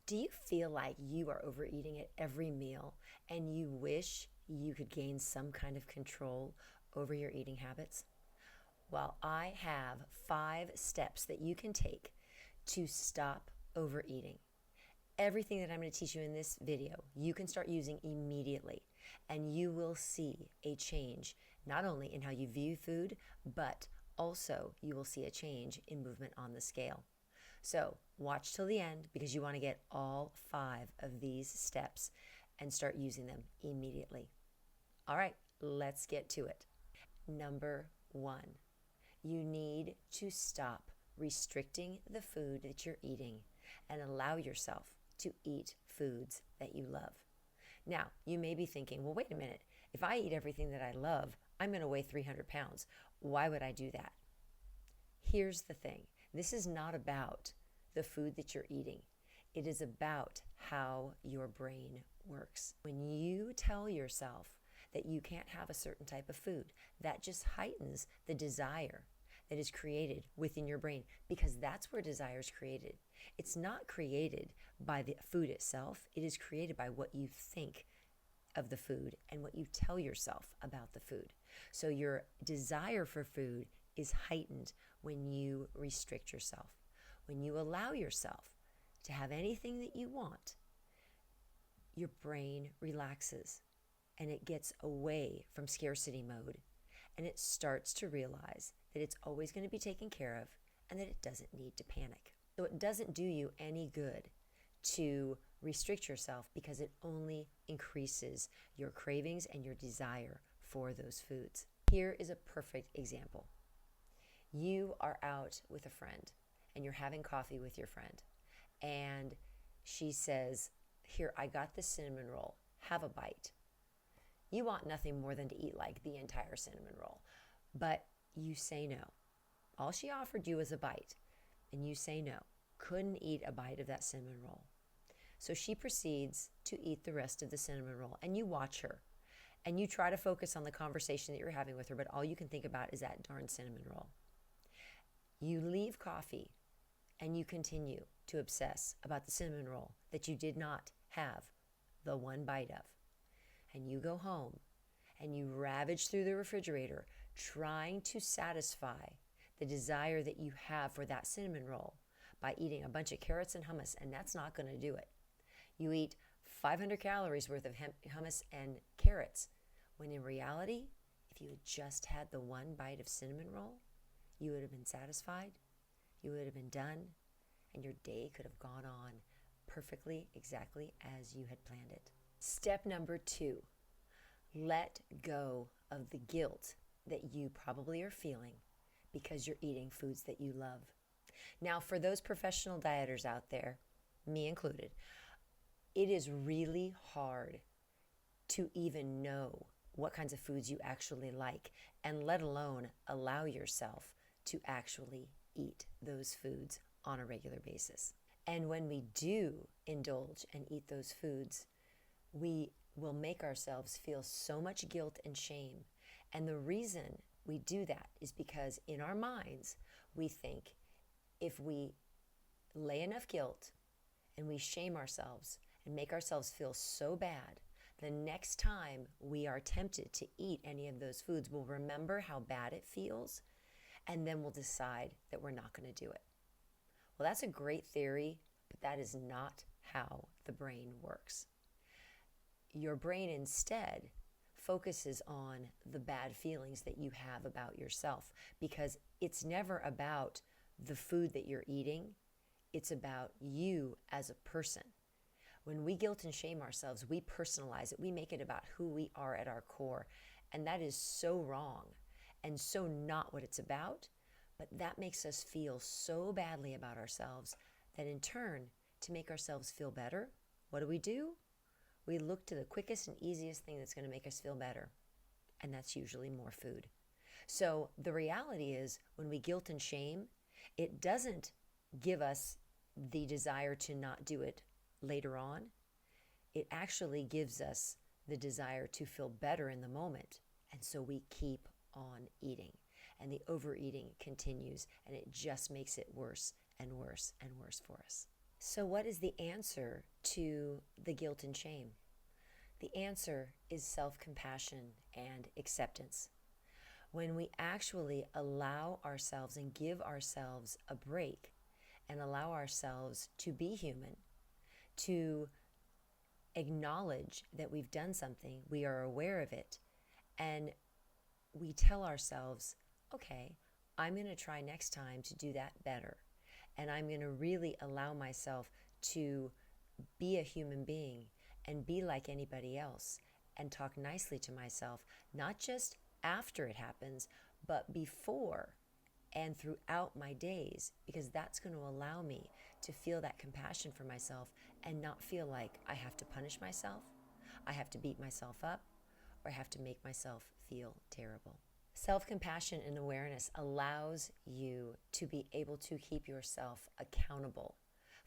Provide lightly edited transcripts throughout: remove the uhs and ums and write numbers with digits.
Do you feel like you are overeating at every meal and you wish you could gain some kind of control over your eating habits? Well, I have 5 steps that you can take to stop overeating. Everything that I'm going to teach you in this video, you can start using immediately, and you will see a change not only in how you view food, but also you will see a change in movement on the scale. So watch till the end because you want to get all 5 of these steps and start using them immediately. All right, let's get to it. Number 1, you need to stop restricting the food that you're eating and allow yourself to eat foods that you love. Now, you may be thinking, well, wait a minute. If I eat everything that I love, I'm going to weigh 300 pounds. Why would I do that? Here's the thing. This is not about the food that you're eating. It is about how your brain works. When you tell yourself that you can't have a certain type of food, that just heightens the desire that is created within your brain, because that's where desire is created. It's not created by the food itself. It is created by what you think of the food and what you tell yourself about the food. So your desire for food is heightened when you restrict yourself. When you allow yourself to have anything that you want, your brain relaxes and it gets away from scarcity mode, and it starts to realize that it's always going to be taken care of and that it doesn't need to panic. So it doesn't do you any good to restrict yourself because it only increases your cravings and your desire for those foods. Here is a perfect example. You are out with a friend and you're having coffee with your friend, and she says, "Here, I got this cinnamon roll. Have a bite." You want nothing more than to eat like the entire cinnamon roll, but you say no. All she offered you was a bite, and you say no. Couldn't eat a bite of that cinnamon roll. So she proceeds to eat the rest of the cinnamon roll, and you watch her, and you try to focus on the conversation that you're having with her, but all you can think about is that darn cinnamon roll. You leave coffee, and you continue to obsess about the cinnamon roll that you did not have the one bite of. And you go home, and you ravage through the refrigerator trying to satisfy the desire that you have for that cinnamon roll by eating a bunch of carrots and hummus, and that's not going to do it. You eat 500 calories worth of hummus and carrots, when in reality, if you had just had the one bite of cinnamon roll, you would have been satisfied, you would have been done, and your day could have gone on perfectly exactly as you had planned it. Step number 2, let go of the guilt that you probably are feeling because you're eating foods that you love. Now, for those professional dieters out there, me included, it is really hard to even know what kinds of foods you actually like, and let alone allow yourself to actually eat those foods on a regular basis. And when we do indulge and eat those foods, we will make ourselves feel so much guilt and shame. And the reason we do that is because in our minds, we think if we lay enough guilt and we shame ourselves and make ourselves feel so bad, the next time we are tempted to eat any of those foods, we'll remember how bad it feels, and then we'll decide that we're not going to do it. Well, that's a great theory, but that is not how the brain works. Your brain instead focuses on the bad feelings that you have about yourself, because it's never about the food that you're eating. It's about you as a person. When we guilt and shame ourselves, we personalize it. We make it about who we are at our core. And that is so wrong and so not what it's about. But that makes us feel so badly about ourselves that in turn, to make ourselves feel better, what do? We look to the quickest and easiest thing that's going to make us feel better. And that's usually more food. So the reality is, when we guilt and shame, it doesn't give us the desire to not do it later on. It actually gives us the desire to feel better in the moment. And so we keep on eating. And the overeating continues, and it just makes it worse and worse and worse for us. So, what is the answer to the guilt and shame? The answer is self compassion and acceptance. When we actually allow ourselves and give ourselves a break and allow ourselves to be human, to acknowledge that we've done something, we are aware of it, and we tell ourselves, okay, I'm going to try next time to do that better. And I'm going to really allow myself to be a human being and be like anybody else and talk nicely to myself, not just after it happens, but before and throughout my days, because that's going to allow me to feel that compassion for myself and not feel like I have to punish myself, I have to beat myself up, or I have to make myself feel terrible. Self-compassion and awareness allows you to be able to keep yourself accountable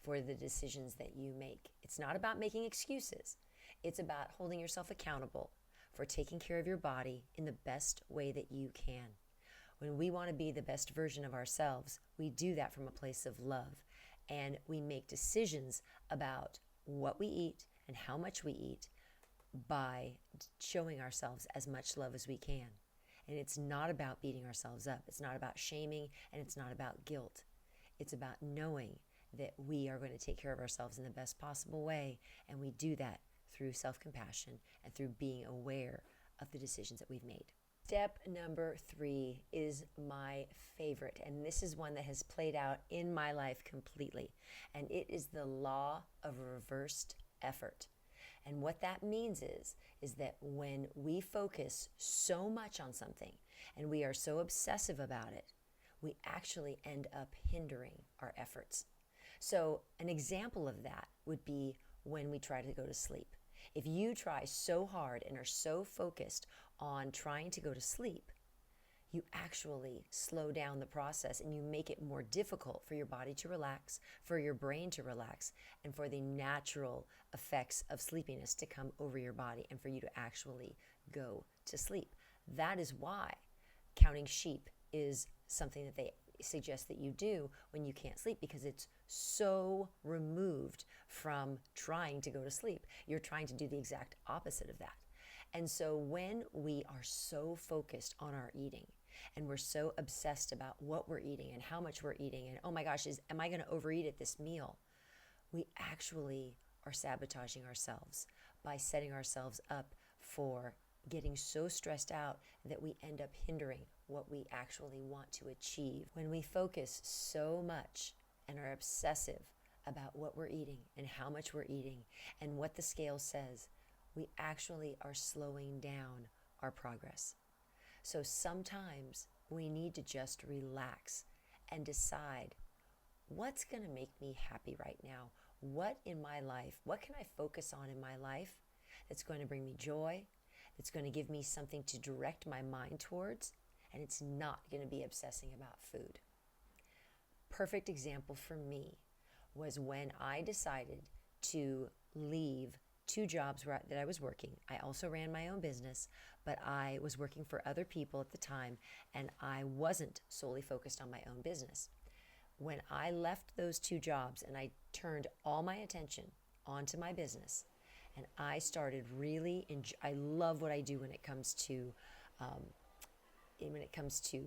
for the decisions that you make. It's not about making excuses. It's about holding yourself accountable for taking care of your body in the best way that you can. When we want to be the best version of ourselves, we do that from a place of love. And we make decisions about what we eat and how much we eat by showing ourselves as much love as we can. And it's not about beating ourselves up. It's not about shaming, and it's not about guilt. It's about knowing that we are going to take care of ourselves in the best possible way, and we do that through self-compassion and through being aware of the decisions that we've made. Step number 3 is my favorite, and this is one that has played out in my life completely, and it is the law of reversed effort. And what that means is that when we focus so much on something and we are so obsessive about it, we actually end up hindering our efforts. So an example of that would be when we try to go to sleep. If you try so hard and are so focused on trying to go to sleep, you actually slow down the process and you make it more difficult for your body to relax, for your brain to relax, and for the natural effects of sleepiness to come over your body and for you to actually go to sleep. That is why counting sheep is something that they suggest that you do when you can't sleep, because it's so removed from trying to go to sleep. You're trying to do the exact opposite of that. And so when we are so focused on our eating and we're so obsessed about what we're eating and how much we're eating and, oh my gosh, am I going to overeat at this meal? We actually are sabotaging ourselves by setting ourselves up for getting so stressed out that we end up hindering what we actually want to achieve. When we focus so much and are obsessive about what we're eating and how much we're eating and what the scale says, we actually are slowing down our progress. So sometimes we need to just relax and decide, what's going to make me happy right now? What in my life, what can I focus on in my life that's going to bring me joy, that's going to give me something to direct my mind towards, and it's not going to be obsessing about food. Perfect example for me was when I decided to leave 2 jobs that I was working. I also ran my own business, but I was working for other people at the time, and I wasn't solely focused on my own business. When I left those 2 jobs and I turned all my attention onto my business, and I started really, I love what I do when it comes to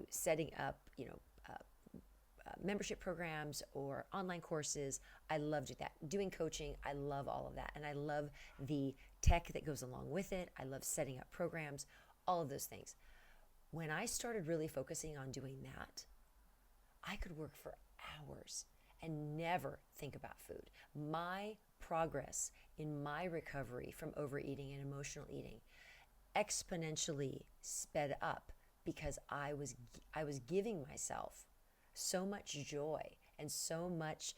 setting up, membership programs or online courses. I love that. Doing coaching, I love all of that. And I love the tech that goes along with it. I love setting up programs, all of those things. When I started really focusing on doing that, I could work for hours and never think about food. My progress in my recovery from overeating and emotional eating exponentially sped up because I was giving myself so much joy and so much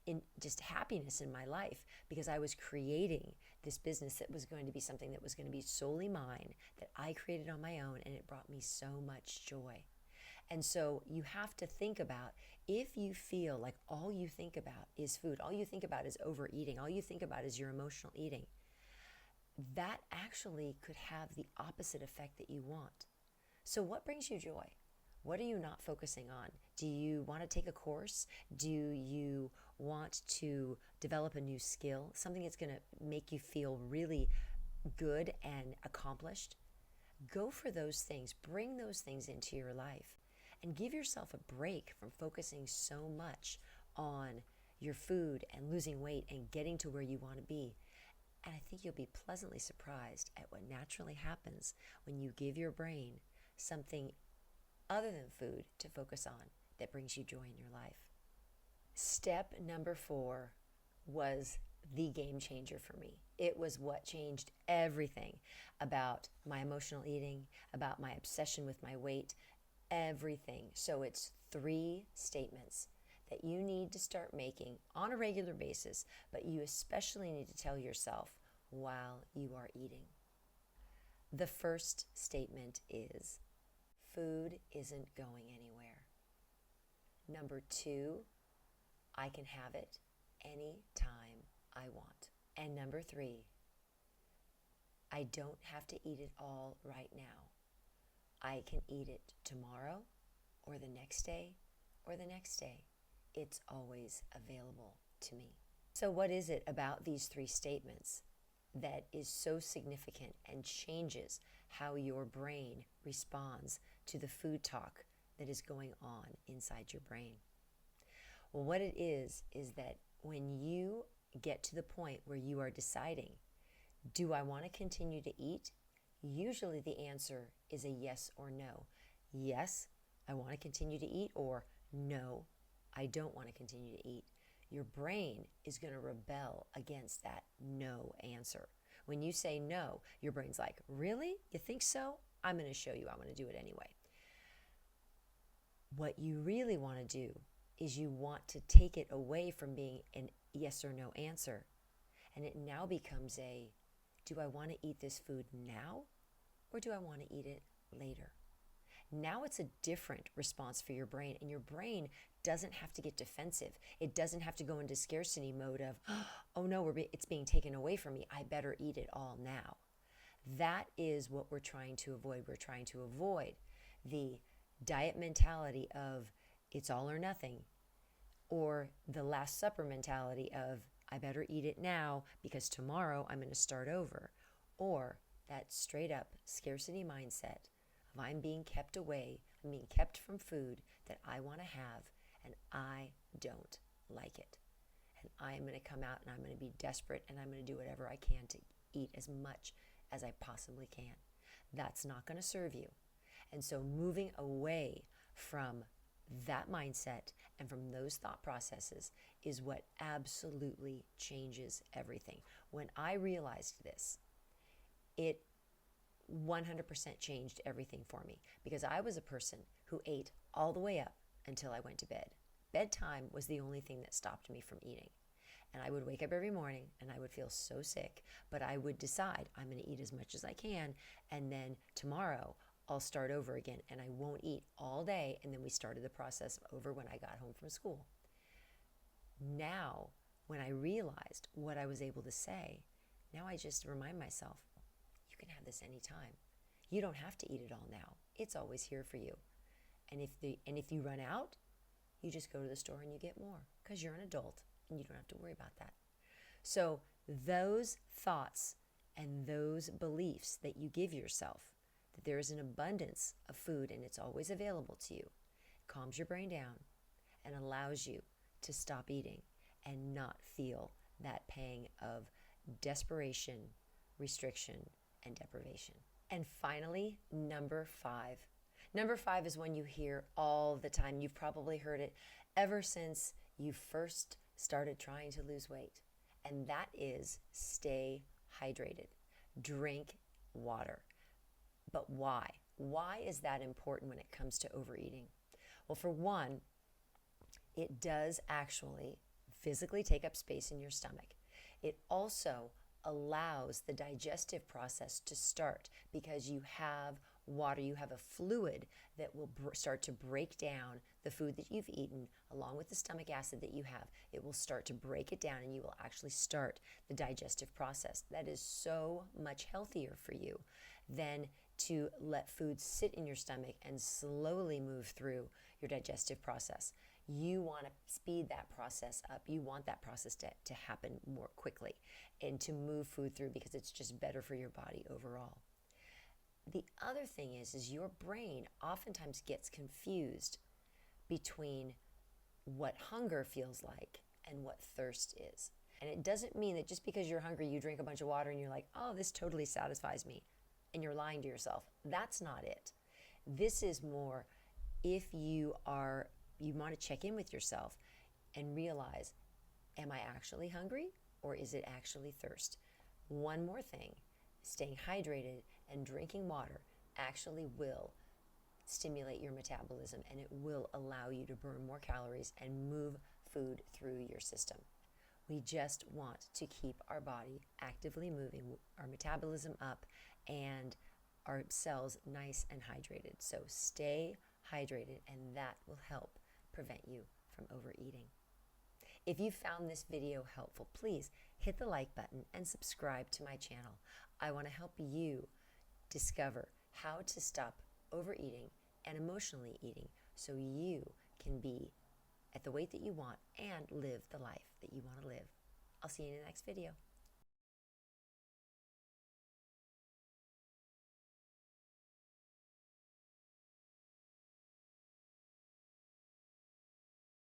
in just happiness in my life, because I was creating this business that was going to be something that was going to be solely mine, that I created on my own, and it brought me so much joy. And so you have to think about, if you feel like all you think about is food, all you think about is overeating, all you think about is your emotional eating, that actually could have the opposite effect that you want. So what brings you joy? What are you not focusing on? Do you want to take a course? Do you want to develop a new skill? Something that's going to make you feel really good and accomplished? Go for those things. Bring those things into your life and give yourself a break from focusing so much on your food and losing weight and getting to where you want to be. And I think you'll be pleasantly surprised at what naturally happens when you give your brain something other than food to focus on that brings you joy in your life. Step number 4 was the game changer for me. It was what changed everything about my emotional eating, about my obsession with my weight, everything. So it's 3 statements that you need to start making on a regular basis, but you especially need to tell yourself while you are eating. The first statement is, food isn't going anywhere. Number 2, I can have it anytime I want. And number 3, I don't have to eat it all right now. I can eat it tomorrow or the next day or the next day. It's always available to me. So what is it about these 3 statements that is so significant and changes how your brain responds to the food talk that is going on inside your brain? Well, what it is that when you get to the point where you are deciding, do I want to continue to eat? Usually the answer is a yes or no. Yes, I want to continue to eat, or no, I don't want to continue to eat. Your brain is going to rebel against that no answer. When you say no, your brain's like, really? You think so? I'm going to show you I'm going to do it anyway. What you really want to do is you want to take it away from being an yes or no answer. And it now becomes a, do I want to eat this food now, or do I want to eat it later? Now it's a different response for your brain, and your brain doesn't have to get defensive. It doesn't have to go into scarcity mode of, oh no, it's being taken away from me. I better eat it all now. That is what we're trying to avoid. We're trying to avoid the diet mentality of it's all or nothing, or the Last Supper mentality of I better eat it now because tomorrow I'm going to start over, or that straight up scarcity mindset of I'm being kept away, I'm being kept from food that I want to have and I don't like it. And I'm going to come out and I'm going to be desperate and I'm going to do whatever I can to eat as much as I possibly can. That's not going to serve you. And so moving away from that mindset and from those thought processes is what absolutely changes everything. When I realized this, it 100% changed everything for me, because I was a person who ate all the way up until I went to bed. Bedtime was the only thing that stopped me from eating. And I would wake up every morning and I would feel so sick, but I would decide I'm going to eat as much as I can, and then tomorrow I'll start over again and I won't eat all day. And then we started the process over when I got home from school. Now, when I realized what I was able to say, now I just remind myself, you can have this anytime. You don't have to eat it all now. It's always here for you. And if you run out, you just go to the store and you get more, because you're an adult and you don't have to worry about that. So those thoughts and those beliefs that you give yourself, that there is an abundance of food and it's always available to you, calms your brain down and allows you to stop eating and not feel that pang of desperation, restriction, and deprivation. And finally, number 5. Number 5 is one you hear all the time. You've probably heard it ever since you first started trying to lose weight. And that is stay hydrated. Drink water. But why? Why is that important when it comes to overeating? Well, for one, it does actually physically take up space in your stomach. It also allows the digestive process to start, because you have water, you have a fluid that will start to break down the food that you've eaten, along with the stomach acid that you have. It will start to break it down and you will actually start the digestive process. That is so much healthier for you than to let food sit in your stomach and slowly move through your digestive process. You want to speed that process up. You want that process to happen more quickly and to move food through because it's just better for your body overall. The other thing is your brain oftentimes gets confused between what hunger feels like and what thirst is. And it doesn't mean that just because you're hungry, you drink a bunch of water and you're like, oh, this totally satisfies me. And you're lying to yourself. That's not it. This is more if you want to check in with yourself and realize, am I actually hungry or is it actually thirst? One more thing, staying hydrated and drinking water actually will stimulate your metabolism, and it will allow you to burn more calories and move food through your system. We just want to keep our body actively moving, our metabolism up, and our cells nice and hydrated. So stay hydrated, and that will help prevent you from overeating. If you found this video helpful, please hit the like button and subscribe to my channel. I want to help you discover how to stop overeating and emotionally eating so you can be at the weight that you want and live the life that you want to live. I'll see you in the next video.